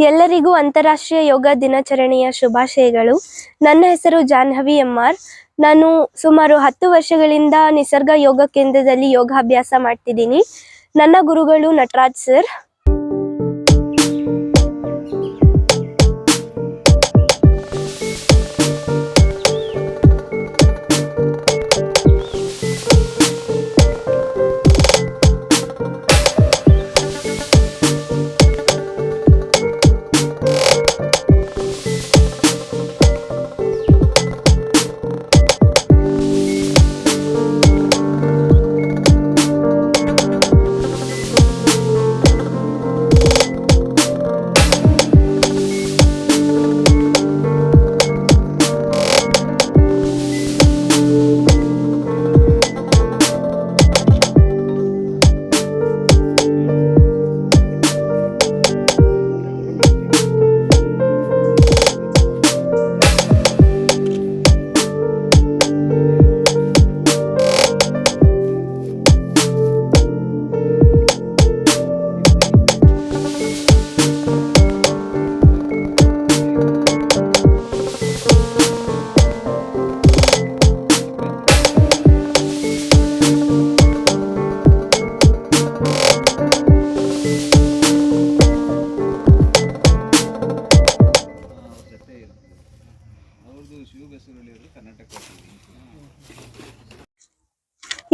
ಎಲ್ಲರಿಗೂ ಅಂತಾರಾಷ್ಟ್ರೀಯ ಯೋಗ ದಿನಾಚರಣೆಯ ಶುಭಾಶಯಗಳು. ನನ್ನ ಹೆಸರು ಜಾಹ್ನವಿ ಎಂ.ಆರ್. ನಾನು ಸುಮಾರು 10 ವರ್ಷಗಳಿಂದ ನಿಸರ್ಗ ಯೋಗ ಕೇಂದ್ರದಲ್ಲಿ ಯೋಗಾಭ್ಯಾಸ ಮಾಡ್ತಿದ್ದೀನಿ. ನನ್ನ ಗುರುಗಳು ನಟರಾಜ್ ಸರ್.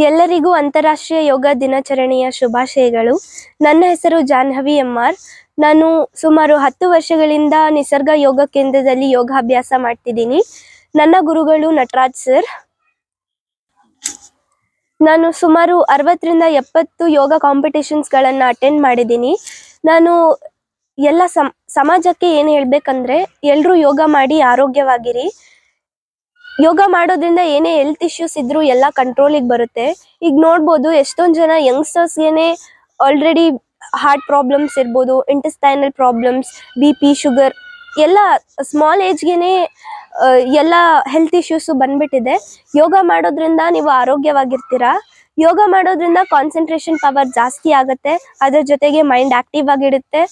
ಎಲ್ಲರಿಗೂ ಅಂತಾರಾಷ್ಟ್ರೀಯ ಯೋಗ ದಿನಾಚರಣೆಯ ಶುಭಾಶಯಗಳು. ನನ್ನ ಹೆಸರು ಜಾಹ್ನವಿ ಎಂ.ಆರ್. ನಾನು ಸುಮಾರು 10 ವರ್ಷಗಳಿಂದ ನಿಸರ್ಗ ಯೋಗ ಕೇಂದ್ರದಲ್ಲಿ ಯೋಗಾಭ್ಯಾಸ ಮಾಡ್ತಿದ್ದೀನಿ. ನನ್ನ ಗುರುಗಳು ನಟರಾಜ್ ಸರ್. ನಾನು ಸುಮಾರು 60ರಿಂದ 70 ಯೋಗ ಕಾಂಪಿಟೇಷನ್ಸ್ಗಳನ್ನು ಅಟೆಂಡ್ ಮಾಡಿದ್ದೀನಿ. ನಾನು ಎಲ್ಲ ಸಮಾಜಕ್ಕೆ ಏನು ಹೇಳಬೇಕಂದ್ರೆ, ಎಲ್ಲರೂ ಯೋಗ ಮಾಡಿ ಆರೋಗ್ಯವಾಗಿರಿ. ಯೋಗ ಮಾಡೋದ್ರಿಂದ ಏನೇ ಹೆಲ್ತ್ ಇಶ್ಯೂಸ್ ಇದ್ರೂ ಎಲ್ಲ ಕಂಟ್ರೋಲಿಗೆ ಬರುತ್ತೆ. ಈಗ ನೋಡ್ಬೋದು, ಎಷ್ಟೊಂದು ಜನ ಯಂಗ್ಸ್ಟರ್ಸ್ಗೆ ಆಲ್ರೆಡಿ ಹಾರ್ಟ್ ಪ್ರಾಬ್ಲಮ್ಸ್ ಇರ್ಬೋದು, ಇಂಟೆಸ್ಟೈನಲ್ ಪ್ರಾಬ್ಲಮ್ಸ್, BP, ಶುಗರ್ ಎಲ್ಲ ಸ್ಮಾಲ್ ಏಜ್ಗೆ ಎಲ್ಲ ಹೆಲ್ತ್ ಇಶ್ಯೂಸು ಬಂದ್ಬಿಟ್ಟಿದೆ. ಯೋಗ ಮಾಡೋದ್ರಿಂದ ನೀವು ಆರೋಗ್ಯವಾಗಿರ್ತೀರಾ. ಯೋಗ ಮಾಡೋದ್ರಿಂದ ಕಾನ್ಸಂಟ್ರೇಷನ್ ಪವರ್ ಜಾಸ್ತಿ ಆಗುತ್ತೆ. ಅದ್ರ ಜೊತೆಗೆ ಮೈಂಡ್ ಆಕ್ಟಿವ್ ಆಗಿರುತ್ತೆ.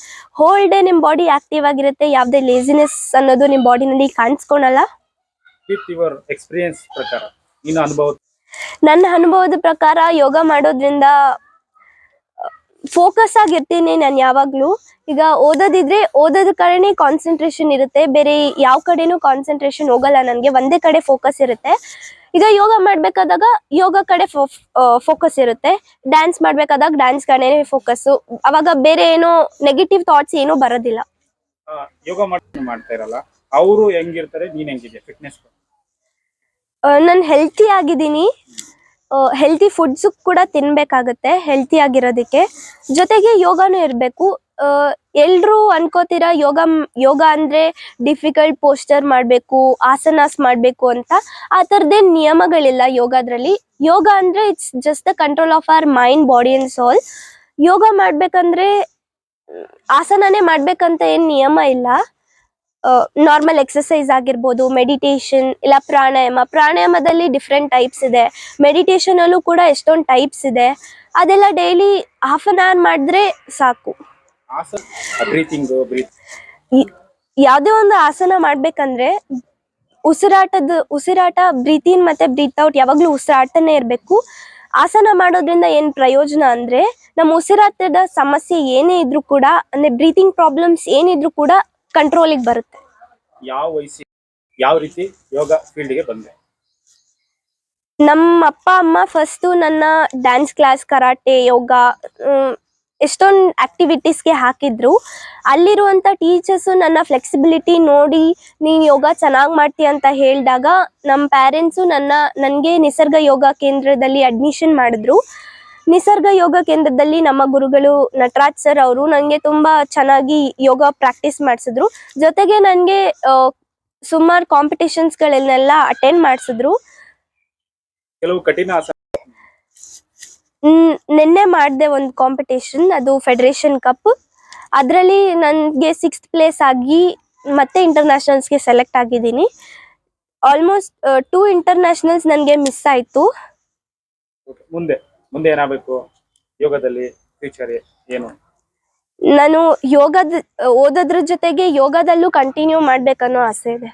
ಹೋಲ್ ಡೇ ನಿಮ್ಮ ಬಾಡಿ ಆಕ್ಟಿವ್ ಆಗಿರುತ್ತೆ. ಯಾವುದೇ ಲೇಸಿನೆಸ್ ಅನ್ನೋದು ನಿಮ್ಮ ಬಾಡಿನಲ್ಲಿ ಕಾಣಿಸ್ಕೊಳಲ್ಲ. ನನ್ನ ಅನುಭವದ ಪ್ರಕಾರ ಯೋಗ ಮಾಡೋದ್ರಿಂದ ಫೋಕಸ್ ಆಗಿರ್ತೀನಿ ನಾನು ಯಾವಾಗಲೂ. ಈಗ ಓದೋದಿದ್ರೆ ಓದೋದ ಕಡೆನೇ ಕಾನ್ಸಂಟ್ರೇಷನ್ ಇರುತ್ತೆ, ಬೇರೆ ಯಾವ ಕಡೆನೂ ಕಾನ್ಸಂಟ್ರೇಷನ್ ಹೋಗಲ್ಲ. ನನಗೆ ಒಂದೇ ಕಡೆ ಫೋಕಸ್ ಇರುತ್ತೆ. ಈಗ ಯೋಗ ಮಾಡಬೇಕಾದಾಗ ಯೋಗ ಕಡೆ ಫೋಕಸ್ ಇರುತ್ತೆ. ಡ್ಯಾನ್ಸ್ ಮಾಡಬೇಕಾದಾಗ ಡ್ಯಾನ್ಸ್ ಕಡೆ ಫೋಕಸ್ಸು. ಅವಾಗ ಬೇರೆ ಏನೋ ನೆಗೆಟಿವ್ ಥಾಟ್ಸ್ ಏನೂ ಬರೋದಿಲ್ಲ. ಯೋಗ ಮಾಡ್ತಾ ಇರಲ್ಲ ಅವರು ಹೆಂಗಿರ್ತಾರೆ, ನೀನು ಹೆಂಗಿದ್ಯಾ ಫಿಟ್ನೆಸ್? ನಾನು ಹೆಲ್ತಿ ಆಗಿದ್ದೀನಿ. ಹೆಲ್ತಿ ಫುಡ್ಸು ಕೂಡ ತಿನ್ನಬೇಕಾಗತ್ತೆ ಹೆಲ್ತಿ ಆಗಿರೋದಕ್ಕೆ. ಜೊತೆಗೆ ಯೋಗನೂ ಇರಬೇಕು. ಎಲ್ಲರೂ ಅನ್ಕೋತೀರ ಯೋಗ ಅಂದರೆ ಡಿಫಿಕಲ್ಟ್ ಪೋಸ್ಚರ್ ಮಾಡಬೇಕು, ಆಸನಾಸ್ ಮಾಡಬೇಕು ಅಂತ. ಆ ಥರದ್ದೇನು ನಿಯಮಗಳಿಲ್ಲ ಯೋಗದ್ರಲ್ಲಿ. ಯೋಗ ಅಂದರೆ it's just the control of our mind, body and soul. Yoga ಮಾಡಬೇಕಂದ್ರೆ ಆಸನನೇ ಮಾಡಬೇಕಂತ ಏನು ನಿಯಮ ಇಲ್ಲ. ನಾರ್ಮಲ್ ಎಕ್ಸಸೈಸ್ ಆಗಿರ್ಬೋದು, ಮೆಡಿಟೇಷನ್ ಇಲ್ಲ ಪ್ರಾಣಾಯಾಮದಲ್ಲಿ ಡಿಫ್ರೆಂಟ್ ಟೈಪ್ಸ್ ಇದೆ. ಮೆಡಿಟೇಷನಲ್ಲೂ ಕೂಡ ಎಷ್ಟೊಂದು ಟೈಪ್ಸ್ ಇದೆ. ಅದೆಲ್ಲ ಡೈಲಿ ಹಾಫ್ ಆನ್ ಅವರ್ ಮಾಡಿದ್ರೆ ಸಾಕು. ಯಾವುದೇ ಒಂದು ಆಸನ ಮಾಡಬೇಕಂದ್ರೆ ಉಸಿರಾಟ ಬ್ರೀತ್ ಇನ್ ಮತ್ತು ಬ್ರೀತ್ ಔಟ್ ಯಾವಾಗಲೂ ಉಸಿರಾಟನೇ ಇರಬೇಕು. ಆಸನ ಮಾಡೋದ್ರಿಂದ ಏನು ಪ್ರಯೋಜನ ಅಂದರೆ, ನಮ್ಮ ಉಸಿರಾಟದ ಸಮಸ್ಯೆ ಏನೇ ಇದ್ರೂ ಕೂಡ, ಅಂದರೆ ಬ್ರೀತಿಂಗ್ ಪ್ರಾಬ್ಲಮ್ಸ್ ಏನಿದ್ರು ಕೂಡ ಕಂಟ್ರೋಲಿಗೆ ಬರುತ್ತೆ. ಯಾವ ವಯಸ್ಸಿ ಯಾವ ರೀತಿ ಯೋಗ ಫೀಲ್ಡ್ಗೆ ಬಂದೆ? ನಮ್ಮ ಅಪ್ಪ ಅಮ್ಮ ಫಸ್ಟು ನನ್ನ ಡ್ಯಾನ್ಸ್ ಕ್ಲಾಸ್, ಕರಾಟೆ, ಯೋಗ ಎಷ್ಟೊಂದು ಆ್ಯಕ್ಟಿವಿಟೀಸ್ಗೆ ಹಾಕಿದ್ರು. ಅಲ್ಲಿರುವಂಥ ಟೀಚರ್ಸು ನನ್ನ ಫ್ಲೆಕ್ಸಿಬಿಲಿಟಿ ನೋಡಿ ನೀನು ಯೋಗ ಚೆನ್ನಾಗಿ ಮಾಡ್ತೀಯ ಅಂತ ಹೇಳಿದಾಗ ನಮ್ಮ ಪ್ಯಾರೆಂಟ್ಸು ನನಗೆ ನಿಸರ್ಗ ಯೋಗ ಕೇಂದ್ರದಲ್ಲಿ ಅಡ್ಮಿಷನ್ ಮಾಡಿದ್ರು. ನಿಸರ್ಗ ಯೋಗ ಕೇಂದ್ರದಲ್ಲಿ ನಮ್ಮ ಗುರುಗಳು ನಟರಾಜ್ ಸರ್ ಅವರು ನನಗೆ ತುಂಬ ಚೆನ್ನಾಗಿ ಯೋಗ ಪ್ರಾಕ್ಟೀಸ್ ಮಾಡಿಸಿದ್ರು. ಜೊತೆಗೆ ನನಗೆ ಸುಮಾರು ಕಾಂಪಿಟೇಷನ್ಸ್ಗಳನ್ನೆಲ್ಲ ಅಟೆಂಡ್ ಮಾಡಿಸಿದ್ರು. ಕೆಲವು ಕಠಿಣ ನಿನ್ನೆ ಮಾಡಿದೆ ಒಂದು ಕಾಂಪಿಟೇಷನ್, ಅದು ಫೆಡರೇಷನ್ ಕಪ್. ಅದರಲ್ಲಿ ನನಗೆ 6th ಪ್ಲೇಸ್ ಆಗಿ ಮತ್ತೆ ಇಂಟರ್ನ್ಯಾಷನಲ್ಸ್ಗೆ ಸೆಲೆಕ್ಟ್ ಆಗಿದ್ದೀನಿ. ಆಲ್ಮೋಸ್ಟ್ 2 ಇಂಟರ್ನ್ಯಾಷನಲ್ಸ್ ನನಗೆ ಮಿಸ್ ಆಯಿತು. ಮುಂದೆ ಏನಾಗಬೇಕು ಯೋಗದಲ್ಲಿ, ಫ್ಯೂಚರ್ ಏನು? ನಾನು ಓದೋದ್ರ ಜೊತೆಗೆ ಯೋಗದಲ್ಲೂ ಕಂಟಿನ್ಯೂ ಮಾಡ್ಬೇಕನ್ನೋ ಆಸೆ ಇದೆ.